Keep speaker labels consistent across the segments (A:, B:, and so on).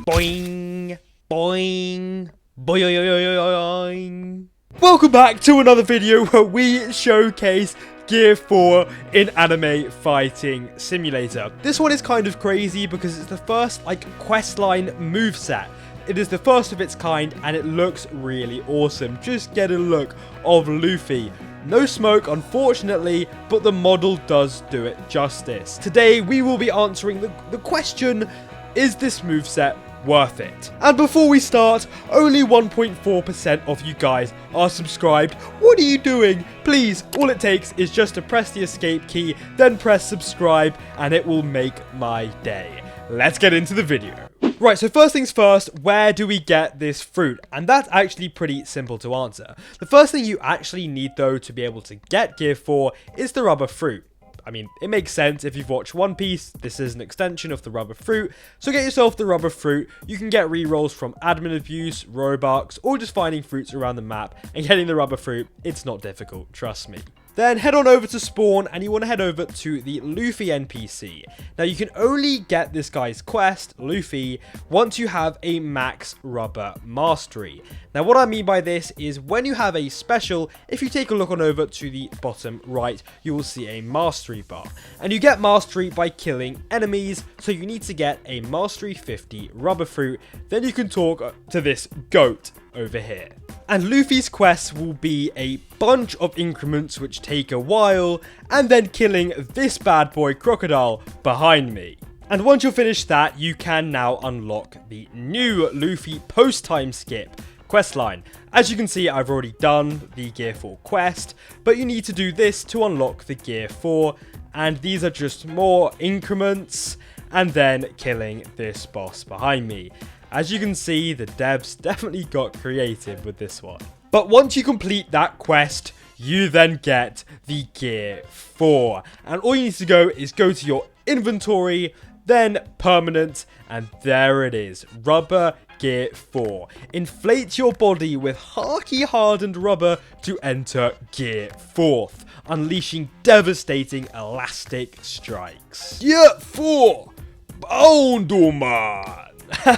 A: Boing, boing, boing. Welcome back to another video where we showcase Gear 4 in Anime Fighting Simulator. This one is kind of crazy because it's the first questline moveset. It is the first of its kind and it looks really awesome. Just get a look of Luffy. No smoke, unfortunately, but the model does do it justice. Today, we will be answering the question, is this moveset worth it? And before we start, only 1.4% of you guys are subscribed. What are you doing? Please, all it takes is just to press the escape key, then press subscribe, and it will make my day. Let's get into the video. Right, so first things first, where do we get this fruit? And that's actually pretty simple to answer. The first thing you actually need, though, to be able to get Gear 4 is the rubber fruit. I mean, it makes sense if you've watched One Piece, this is an extension of the rubber fruit. So get yourself the rubber fruit. You can get rerolls from admin abuse, Roblox, or just finding fruits around the map. And getting the rubber fruit, it's not difficult, trust me. Then head on over to spawn and you want to head over to the Luffy NPC. Now you can only get this guy's quest, Luffy, once you have a max rubber mastery. Now what I mean by this is when you have a special, if you take a look on over to the bottom right, you will see a mastery bar. And you get mastery by killing enemies, so you need to get a mastery 50 rubber fruit. Then you can talk to this goat over here. And Luffy's quests will be a bunch of increments which take a while, and then killing this bad boy crocodile behind me. And once you're finished that, you can now unlock the new Luffy post-time skip questline. As you can see, I've already done the Gear 4 quest, but you need to do this to unlock the Gear 4, and these are just more increments, and then killing this boss behind me. As you can see, the devs definitely got creative with this one. But once you complete that quest, you then get the Gear 4. And all you need to go is go to your inventory, then permanent, and there it is, rubber Gear 4. Inflate your body with Haki hardened rubber to enter Gear 4th, unleashing devastating elastic strikes. Gear 4! BOUNCEMAN!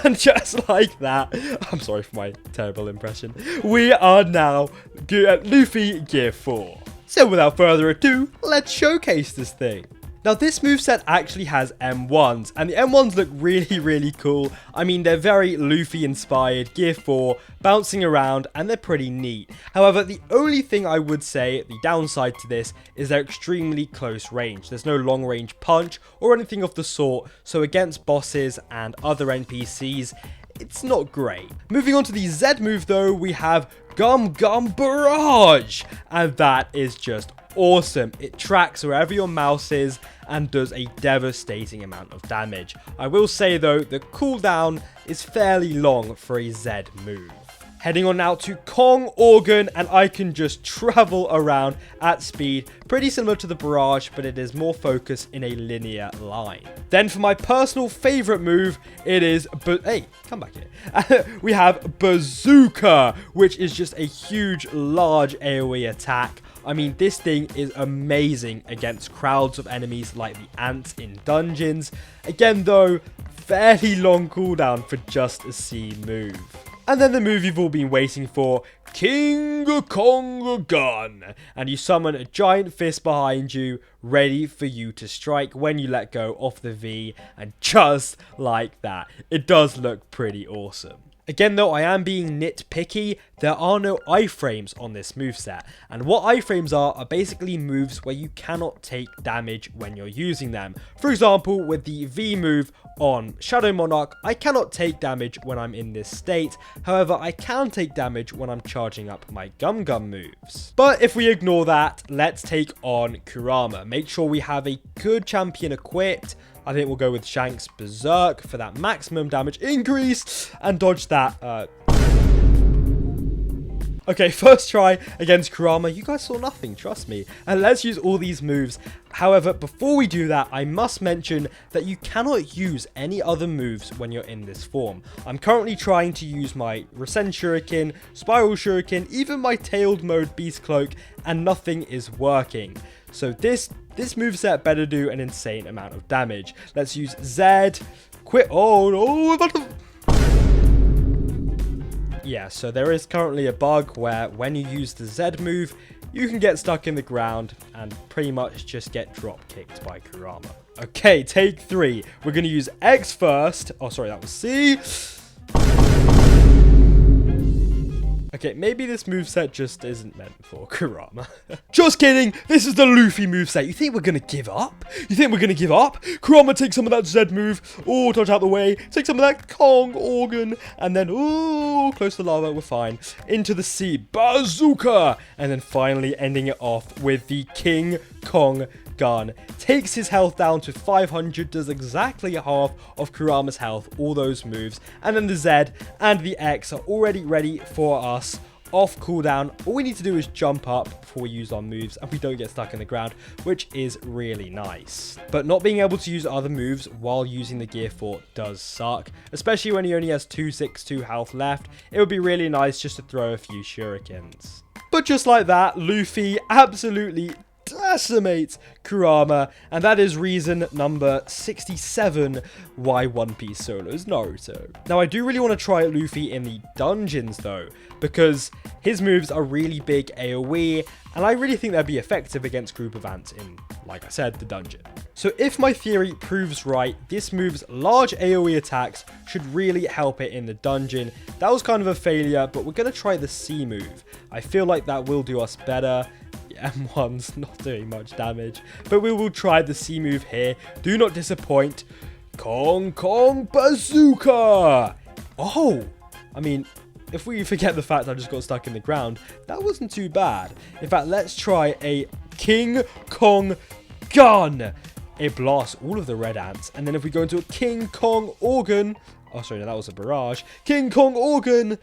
A: And just like that, I'm sorry for my terrible impression, we are now at Luffy Gear 4. So without further ado, let's showcase this thing. Now this moveset actually has M1s, and the M1s look really cool. I mean, they're very Luffy inspired, Gear 4, bouncing around, and they're pretty neat. However, the only thing I would say, the downside to this, is they're extremely close range. There's no long range punch or anything of the sort, so against bosses and other NPCs, it's not great. Moving on to the Z move though, we have Gum Gum Barrage, and that is just awesome. It tracks wherever your mouse is and does a devastating amount of damage. I will say though, the cooldown is fairly long for a Z move. Heading on now to Kong Organ, and I can just travel around at speed, pretty similar to the Barrage, but it is more focused in a linear line. Then for my personal favorite move, it is, hey, come back here. We have Bazooka, which is just a huge, large AoE attack. I mean, this thing is amazing against crowds of enemies like the ants in dungeons. Again though, fairly long cooldown for just a C move. And then the move you've all been waiting for, King Kong Gun. And you summon a giant fist behind you, ready for you to strike when you let go of the V. And just like that, it does look pretty awesome. Again though, I am being nitpicky, there are no iframes on this moveset, and what iframes are basically moves where you cannot take damage when you're using them. For example, with the V move on Shadow Monarch, I cannot take damage when I'm in this state, however I can take damage when I'm charging up my Gum Gum moves. But if we ignore that, let's take on Kurama. Make sure we have a good champion equipped. I think we'll go with Shanks Berserk for that maximum damage increase and dodge that. Okay, first try against Kurama. You guys saw nothing, trust me. And let's use all these moves. However, before we do that, I must mention that you cannot use any other moves when you're in this form. I'm currently trying to use my Rasen Shuriken, Spiral Shuriken, even my Tailed Mode Beast Cloak, and nothing is working. So this moveset better do an insane amount of damage. Let's use Z. Quit. Oh no, yeah, so there is currently a bug where when you use the Z move, you can get stuck in the ground and pretty much just get drop kicked by Kurama. Okay, take 3. We're going to use X first. Oh, sorry, that was C. Okay, maybe this moveset just isn't meant for Kurama. Just kidding! This is the Luffy moveset. You think we're gonna give up? You think we're gonna give up? Kurama takes some of that Z move. Oh, dodge out the way. Take some of that Kong organ. And then, oh, close to lava. We're fine. Into the sea. Bazooka! And then finally ending it off with the King Kong gun. Takes his health down to 500, does exactly half of Kurama's health, all those moves, and then the Z and the X are already ready for us off cooldown. All we need to do is jump up before we use our moves and we don't get stuck in the ground, which is really nice. But not being able to use other moves while using the Gear 4 does suck, especially when he only has 262 health left. It would be really nice just to throw a few shurikens. But just like that, Luffy absolutely decimates Kurama, and that is reason number 67 why One Piece solos Naruto. Now, I do really want to try Luffy in the dungeons though, because his moves are really big AoE, and I really think they'd be effective against Group of Ants in, like I said, the dungeon. So if my theory proves right, this move's large AoE attacks should really help it in the dungeon. That was kind of a failure, but we're going to try the C move. I feel like that will do us better. M1's not doing much damage, but we will try the C move here. Do not disappoint. Kong Kong Bazooka! Oh, I mean, if we forget the fact I just got stuck in the ground, that wasn't too bad. In fact, let's try a King Kong gun. It blasts all of the red ants, and then if we go into a King Kong organ, oh sorry, no, that was a barrage. King Kong organ,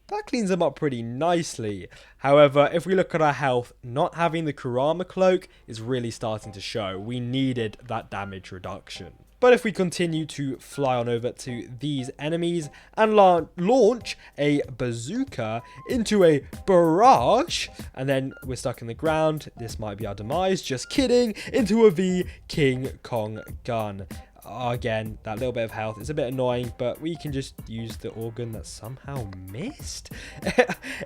A: that cleans them up pretty nicely. However, if we look at our health, not having the Kurama cloak is really starting to show. We needed that damage reduction. But if we continue to fly on over to these enemies and launch a bazooka into a barrage, and then we're stuck in the ground, this might be our demise, just kidding, into a V King Kong gun. Again, that little bit of health is a bit annoying, but we can just use the organ that somehow missed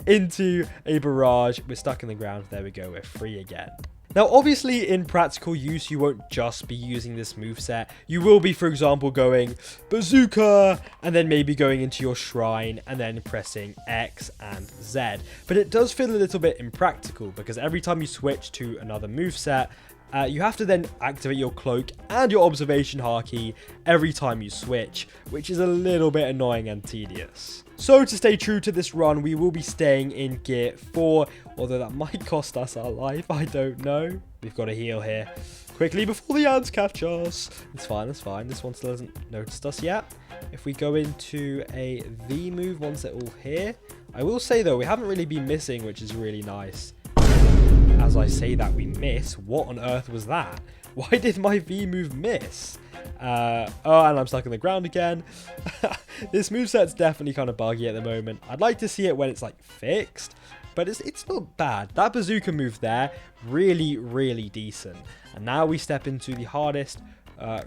A: into a barrage. We're stuck in the ground. There we go. We're free again. Now, obviously, in practical use, you won't just be using this moveset. You will be, for example, going bazooka, and then maybe going into your shrine, and then pressing X and Z. But it does feel a little bit impractical, because every time you switch to another moveset, you have to then activate your cloak and your observation haki every time you switch, which is a little bit annoying and tedious. So to stay true to this run, we will be staying in Gear 4, although that might cost us our life, I don't know. We've got to heal here quickly before the ants catch us. It's fine, it's fine. This one still hasn't noticed us yet. If we go into a V move once they're all here, I will say though, we haven't really been missing, which is really nice. As I say that we miss, what on earth was that? Why did my V move miss? Oh, and I'm stuck in the ground again. This moveset's definitely kind of buggy at the moment. I'd like to see it when it's like fixed, but it's not bad. That bazooka move there, really, really decent. And now we step into the hardest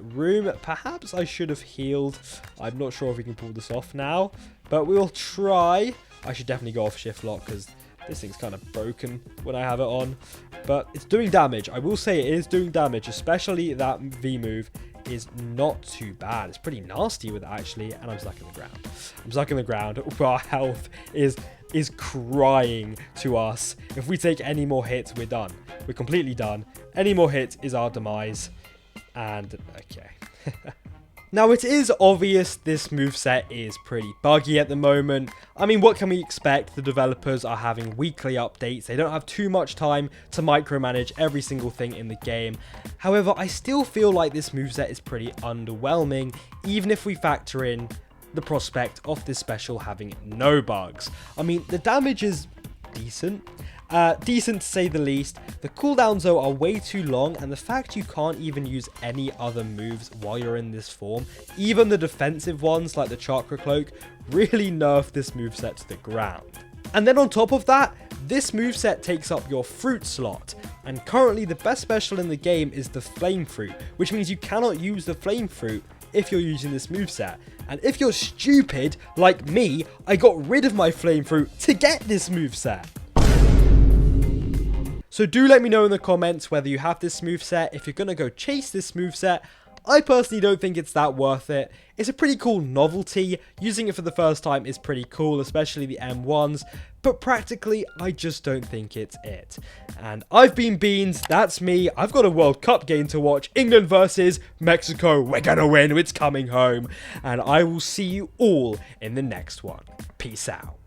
A: room. Perhaps I should have healed. I'm not sure if we can pull this off now, but we'll try. I should definitely go off shift lock because this thing's kind of broken when I have it on, but it's doing damage. I will say it is doing damage, especially that V move is not too bad. It's pretty nasty with it actually, and I'm stuck in the ground. I'm stuck in the ground. Our health is crying to us. If we take any more hits, we're done. We're completely done. Any more hits is our demise, and okay. Now, it is obvious this moveset is pretty buggy at the moment. I mean, what can we expect? The developers are having weekly updates. They don't have too much time to micromanage every single thing in the game. However, I still feel like this moveset is pretty underwhelming, even if we factor in the prospect of this special having no bugs. I mean, the damage is decent. Decent to say the least. The cooldowns though are way too long, and the fact you can't even use any other moves while you're in this form, even the defensive ones like the chakra cloak, really nerf this moveset to the ground. And then on top of that, this moveset takes up your fruit slot, and currently the best special in the game is the flame fruit, which means you cannot use the flame fruit if you're using this moveset. And if you're stupid, like me, I got rid of my flame fruit to get this moveset. So do let me know in the comments whether you have this moveset, if you're gonna go chase this moveset. I personally don't think it's that worth it. It's a pretty cool novelty. Using it for the first time is pretty cool, especially the M1s, but practically, I just don't think it's it. And I've been Beans, that's me. I've got a World Cup game to watch. England versus Mexico. We're gonna win, it's coming home. And I will see you all in the next one. Peace out.